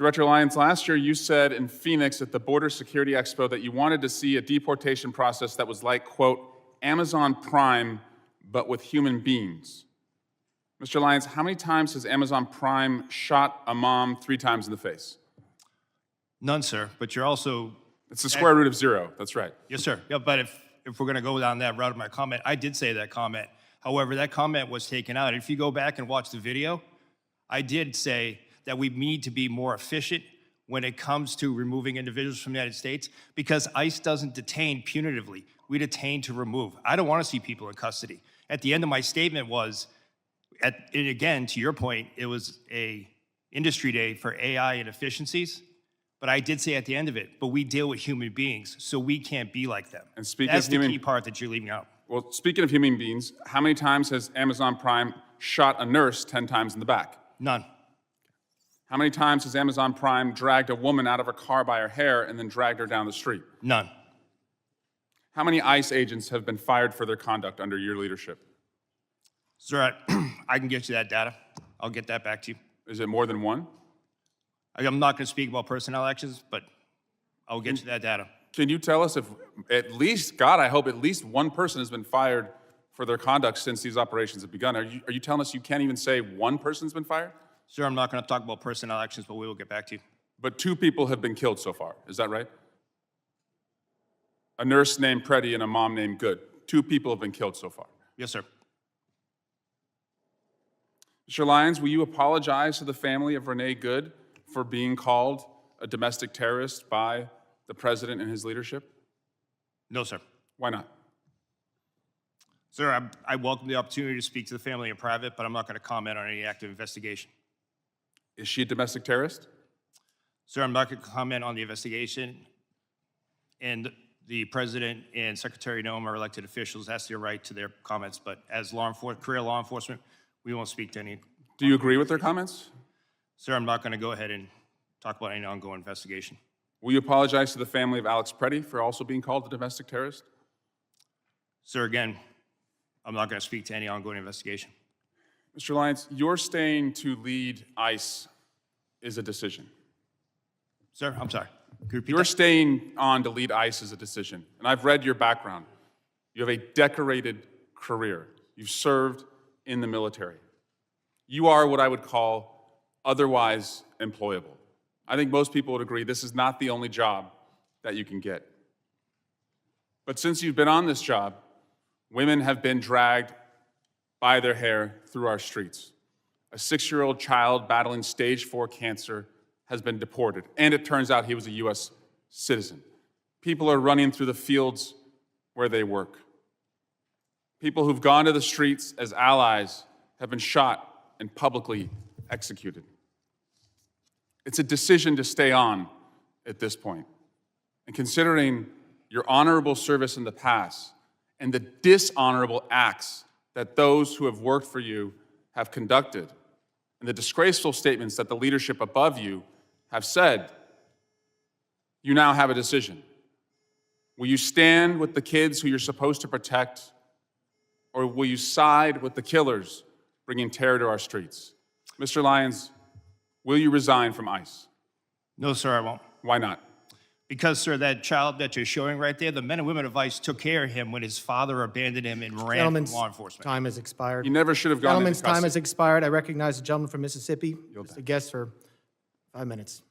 Director Lyons, last year you said in Phoenix at the Border Security Expo that you wanted to see a deportation process that was like, quote, Amazon Prime, but with human beings. Mr. Lyons, how many times has Amazon Prime shot a mom 3 times in the face? None, sir, but you're also... It's the square root of 0, that's right. Yes, sir. Yeah, but if we're gonna go down that route of my comment, I did say that comment. However, that comment was taken out. If you go back and watch the video, I did say that we need to be more efficient when it comes to removing individuals from the United States, because ICE doesn't detain punitively. We detain to remove. I don't want to see people in custody. At the end of my statement was, and again, to your point, it was a industry day for AI and efficiencies, but I did say at the end of it, but we deal with human beings, so we can't be like them. And speaking That's of the human, key part that you're leaving out. Well, speaking of human beings, how many times has Amazon Prime shot a nurse 10 times in the back? None. How many times has Amazon Prime dragged a woman out of her car by her hair and then dragged her down the street? None. How many ICE agents have been fired for their conduct under your leadership? Sir, I can get you that data. I'll get that back to you. Is it more than 1? I'm not going to speak about personnel actions, but I'll get you that data. Can you tell us if at least, God, I hope at least 1 person has been fired for their conduct since these operations have begun? Are you telling us you can't even say 1 person's been fired? Sir, I'm not going to talk about personnel actions, but we will get back to you. But 2 people have been killed so far, is that right? A nurse named Preddy and a mom named Good. 2 people have been killed so far. Yes, sir. Mr. Lyons, will you apologize to the family of Renee Good for being called a domestic terrorist by the president and his leadership? No, sir. Why not? Sir, I welcome the opportunity to speak to the family in private, but I'm not going to comment on any active investigation. Is she a domestic terrorist? Sir, I'm not going to comment on the investigation, and the president and Secretary Noem are elected officials. That's their right to their comments, but as career law enforcement, we won't speak to any. Do you agree with their comments? Sir, I'm not going to go ahead and talk about any ongoing investigation. Will you apologize to the family of Alex Preddy for also being called a domestic terrorist? Sir, again, I'm not going to speak to any ongoing investigation. Mr. Lyons, your staying to lead ICE is a decision. Sir, I'm sorry. Could you repeat Your that? staying on to lead ICE is a decision. And I've read your background. You have a decorated career. You've served in the military. You are what I would call otherwise employable. I think most people would agree this is not the only job that you can get. But since you've been on this job, women have been dragged by their hair through our streets. A 6-year-old child battling stage 4 cancer has been deported, and it turns out he was a U.S. citizen. People are running through the fields where they work. People who've gone to the streets as allies have been shot and publicly executed. It's a decision to stay on at this point. And considering your honorable service in the past and the dishonorable acts that those who have worked for you have conducted, and the disgraceful statements that the leadership above you have said, you now have a decision. Will you stand with the kids who you're supposed to protect, or will you side with the killers bringing terror to our streets? Mr. Lyons, will you resign from ICE? No, sir, I won't. Why not? Because, sir, that child that you're showing right there, the men and women of ICE took care of him when his father abandoned him and ran from law enforcement. Time has expired. You never should have gone into Gentleman's time custody. has expired. I recognize the gentleman from Mississippi. Yield Mr. back. Guest for 5 minutes.